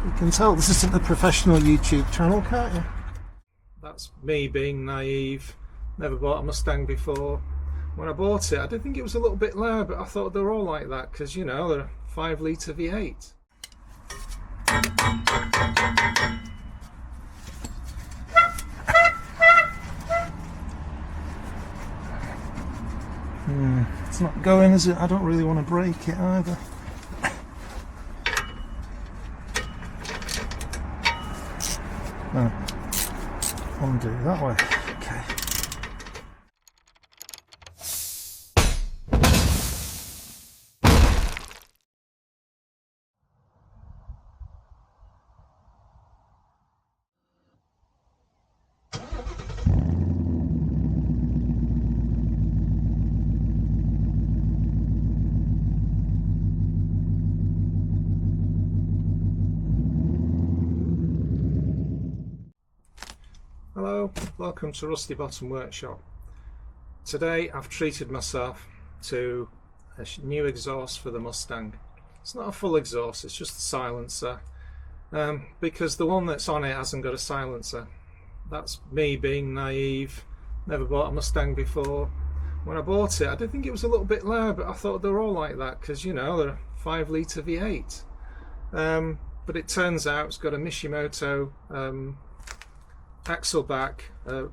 You can tell this isn't a professional YouTube channel, can't you? That's me being naive. Never bought a Mustang before. When I bought it, I did think it was a little bit loud, but I thought they were all like that because, you know, they're a 5-litre V8. It's not going, is it? I don't really want to break it either. No. Undo that way. Okay. Hello, welcome to Rusty Bottom Workshop. Today I've treated myself to a new exhaust for the Mustang. It's not a full exhaust, it's just a silencer, because the one that's on it hasn't got a silencer. That's me being naive. Never bought a Mustang before. When I bought it, I did think it was a little bit loud, but I thought they were all like that because, you know, they're a 5-litre V8. But it turns out it's got a Mishimoto Axleback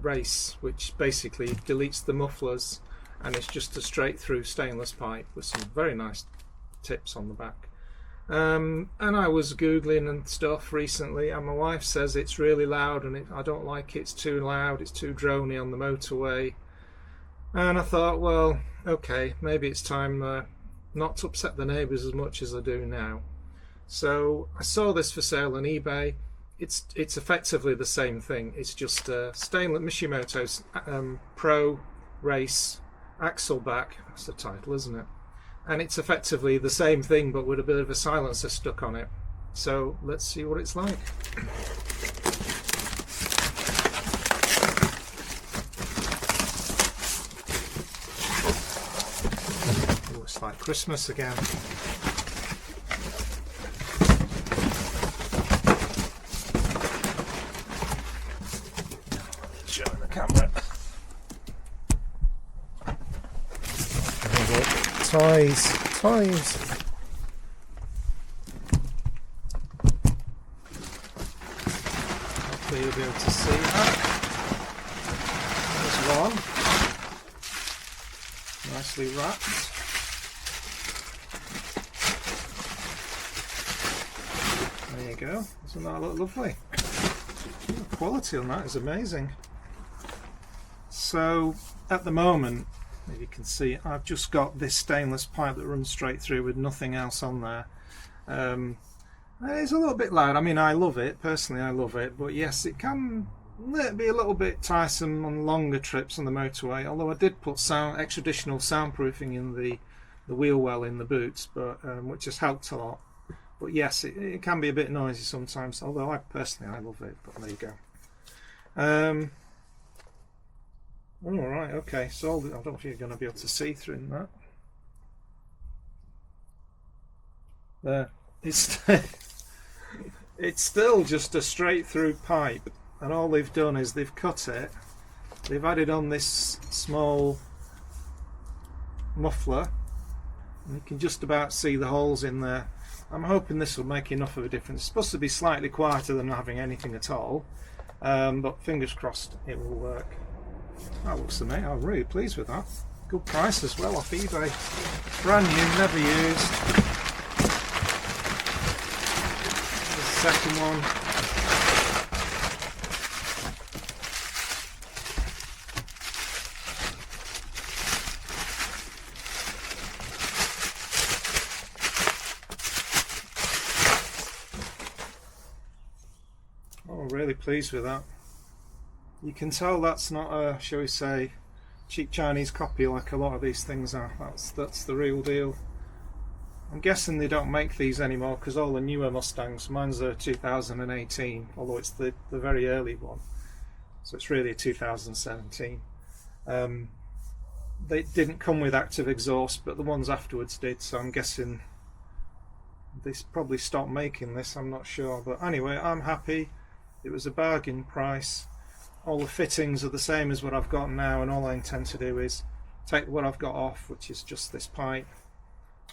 Race, which basically deletes the mufflers, and it's just a straight through stainless pipe with some very nice tips on the back. And I was googling and stuff recently, and my wife says it's really loud and I don't like it. It's too loud, it's too drony on the motorway. And I thought, well, okay, maybe it's time not to upset the neighbours as much as I do now. So I saw this for sale on eBay. It's effectively the same thing. It's just a stainless Mishimoto Pro Race Axleback. That's the title, isn't it? And it's effectively the same thing, but with a bit of a silencer stuck on it. So let's see what it's like. Oh, it's like Christmas again. Camera. Toys. Hopefully you'll be able to see that. There's one. Nicely wrapped. There you go. Doesn't that look lovely? The quality on that is amazing. So at the moment, as you can see, I've just got this stainless pipe that runs straight through with nothing else on there. It's a little bit loud. I mean, I love it, personally I love it, but yes, it can be a little bit tiresome on longer trips on the motorway, although I did put extra additional soundproofing in the wheel well in the boots, but which has helped a lot. But yes, it can be a bit noisy sometimes, although I love it, but there you go. Alright, okay, so I don't think you're going to be able to see through in that. There. It's still just a straight through pipe, and all they've done is they've cut it, they've added on this small muffler, and you can just about see the holes in there. I'm hoping this will make enough of a difference. It's supposed to be slightly quieter than not having anything at all, but fingers crossed it will work. That looks to me, I'm really pleased with that. Good price as well off eBay. Brand new, never used. The second one. Oh, really pleased with that. You can tell that's not a, shall we say, cheap Chinese copy like a lot of these things are. That's the real deal. I'm guessing they don't make these anymore because all the newer Mustangs, mine's a 2018, although it's the very early one, so it's really a 2017. They didn't come with active exhaust, but the ones afterwards did, so I'm guessing They probably stopped making this, I'm not sure, but anyway, I'm happy. It was a bargain price. All the fittings are the same as what I've got now, and all I intend to do is take what I've got off, which is just this pipe,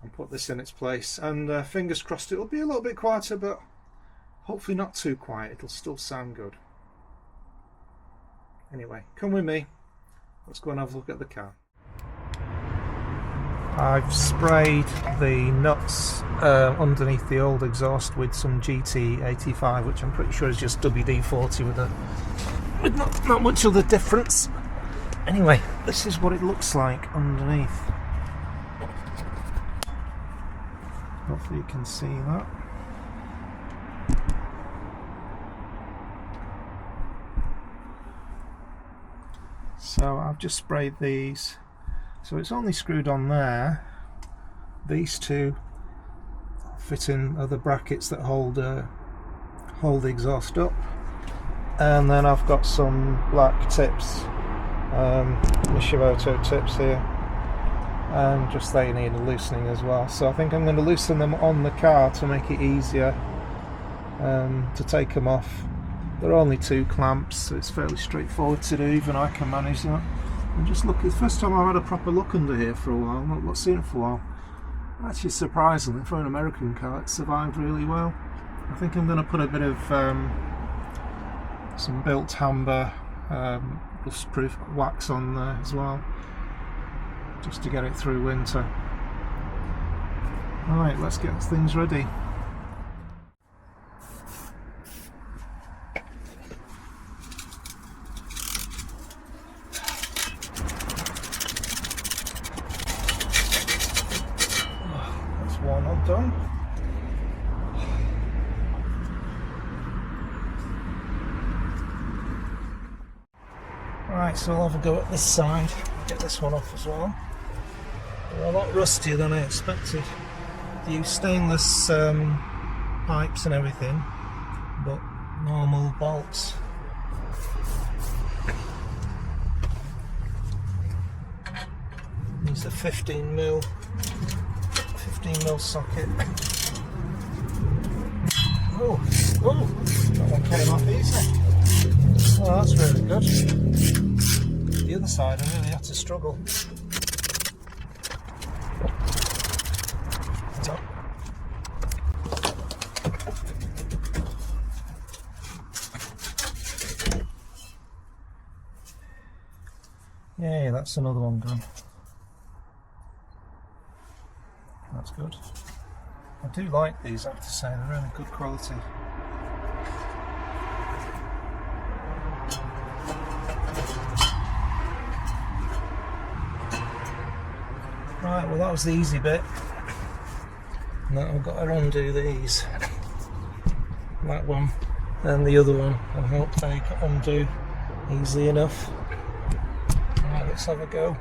and put this in its place, and fingers crossed it'll be a little bit quieter, but hopefully not too quiet. It'll still sound good. Anyway, come with me, let's go and have a look at the car. I've sprayed the nuts underneath the old exhaust with some GT85, which I'm pretty sure is just WD-40 with not much of a difference. Anyway, this is what it looks like underneath. Hopefully you can see that. So I've just sprayed these. So it's only screwed on there. These two fit in other brackets that hold the exhaust up, and then I've got some black tips, Mishimoto tips here, and just they need a loosening as well. So I think I'm going to loosen them on the car to make it easier to take them off. They're only 2 clamps, so it's fairly straightforward to do. Even I can manage that. And just look, it's the first time I've had a proper look under here for a while. Not seen it for a while. Actually, surprisingly, for an American car, it survived really well. I think I'm going to put a bit of some built amber rust-proof wax on there as well, just to get it through winter. Alright, let's get things ready. One all done. Right, so I'll have a go at this side. Get this one off as well. They're a lot rustier than I expected. They use stainless pipes and everything, but normal bolts. These are 15mm socket. Oh, that one came off easy. Oh, that's really good. The other side I really had to struggle. Yeah, that's another one gone. That's good. I do like these, I have to say, they're really good quality. Right, well that was the easy bit. Now I've got to undo these. That one and the other one. I hope they undo easily enough. Right, let's have a go.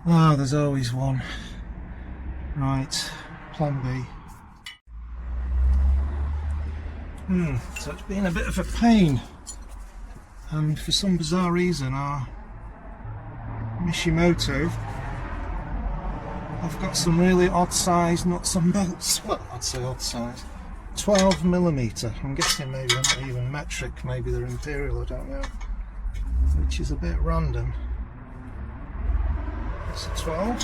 Oh, there's always one. Right, plan B. So it's been a bit of a pain, and for some bizarre reason our Mishimoto, I've got some really odd size nuts and bolts. Well, I'd say odd size. 12mm. I'm guessing maybe they're not even metric, maybe they're imperial, I don't know. Which is a bit random. It's a 12.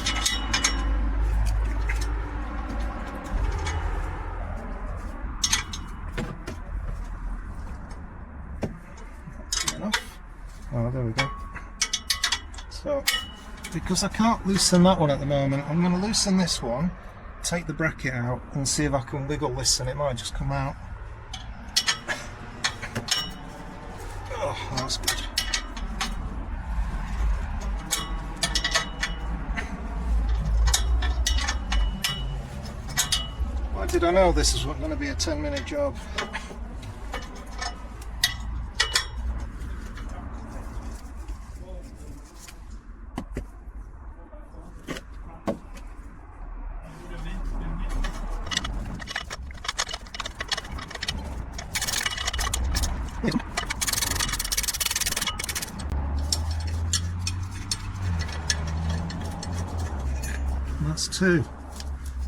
Enough. Oh, there we go. So, because I can't loosen that one at the moment, I'm going to loosen this one, take the bracket out and see if I can wiggle this and it might just come out. Oh, that's good. Why did I know this is going to be a 10-minute job? That's 2.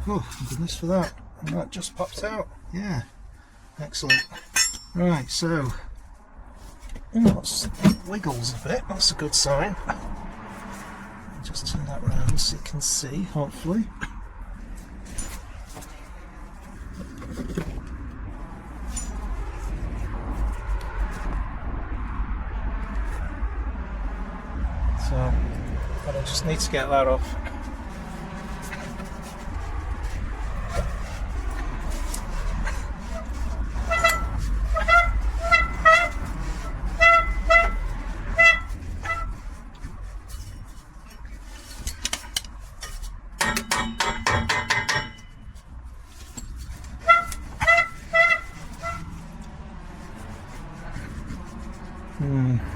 Oh, goodness for that. And that just popped out. Yeah, excellent. Right, so it wiggles a bit. That's a good sign. Just turn that round so you can see, hopefully. So, but I just need to get that off.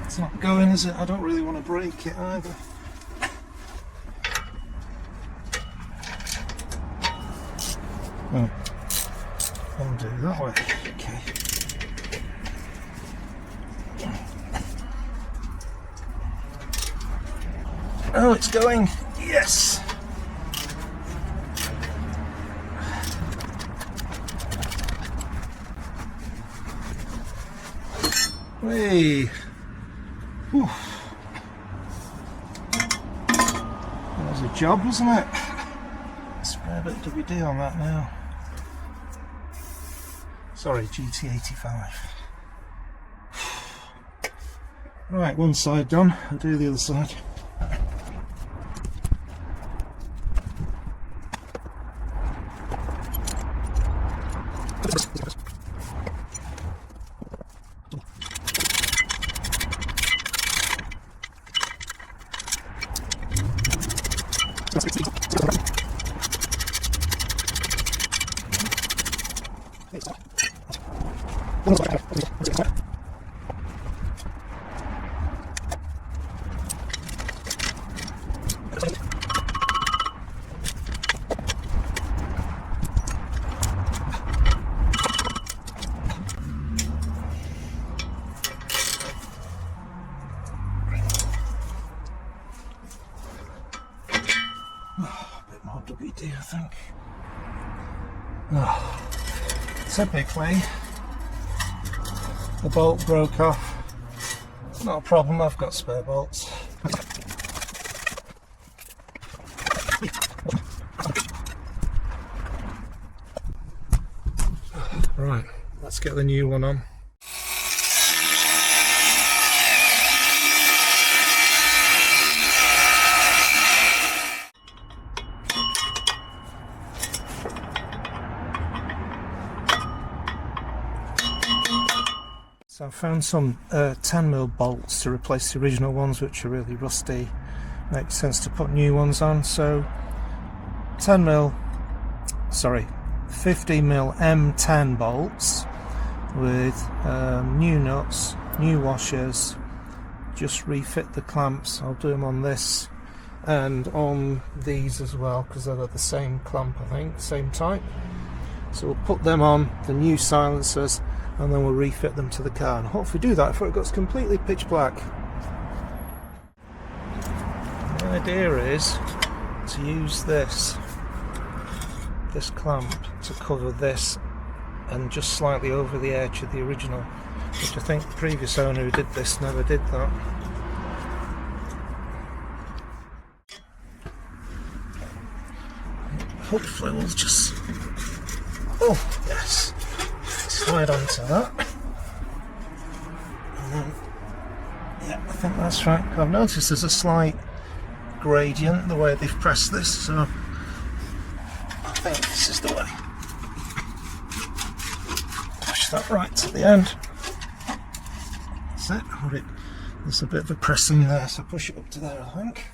It's not going, is it? I don't really want to break it either. Oh, undo that way. Okay. Oh, it's going. Yes. Hey. Whew. That was a job, wasn't it? Spare a bit of WD on that now. Sorry, GT85. Right, one side done. I'll do the other side. WD, I think. Oh, typically, the bolt broke off. Not a problem, I've got spare bolts. Right, let's get the new one on. So I found some 10mm bolts to replace the original ones, which are really rusty. Makes sense to put new ones on. So 15mm M10 bolts with new nuts, new washers. Just refit the clamps. I'll do them on this and on these as well, because they're the same clamp, I think, same type. So we'll put them on the new silencers, and then we'll refit them to the car, and hopefully do that before it goes completely pitch black. The idea is to use this clamp to cover this and just slightly over the edge of the original, which I think the previous owner who did this never did that. Hopefully we'll just, oh yes, slide onto that, and then, yeah, I think that's right. I've noticed there's a slight gradient the way they've pressed this, so I think this is the way. Push that right to the end. That's it. There's a bit of a pressing there, so push it up to there, I think.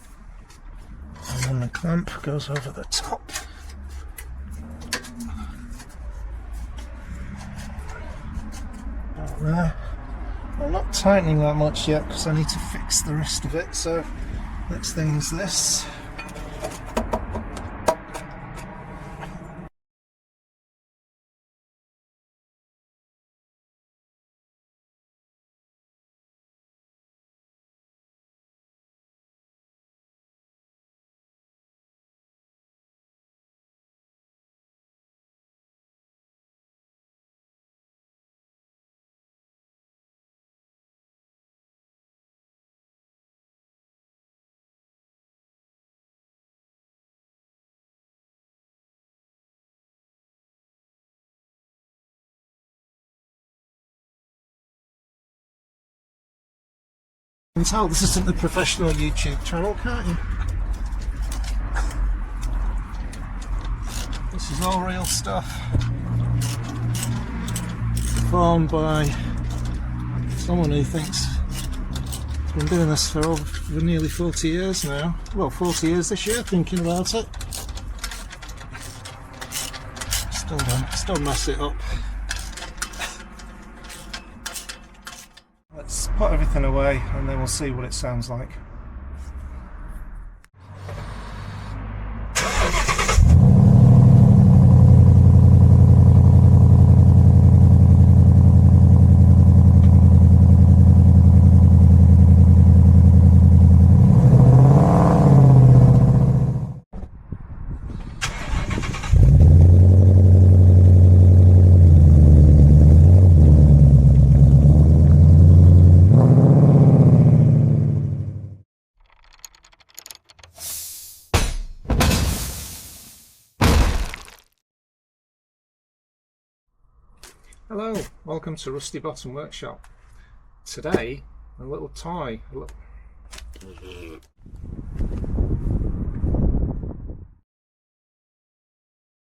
And then the clamp goes over the top. There. I'm not tightening that much yet because I need to fix the rest of it, so next thing is this. can tell this isn't the professional YouTube channel, can't you? This is all real stuff. Formed by someone who thinks he's been doing this for nearly 40 years now. Well, 40 years this year, thinking about it. Still mess it up. Let's put everything away and then we'll see what it sounds like. Hello, welcome to Rusty Bottom Workshop. Today, a little toy.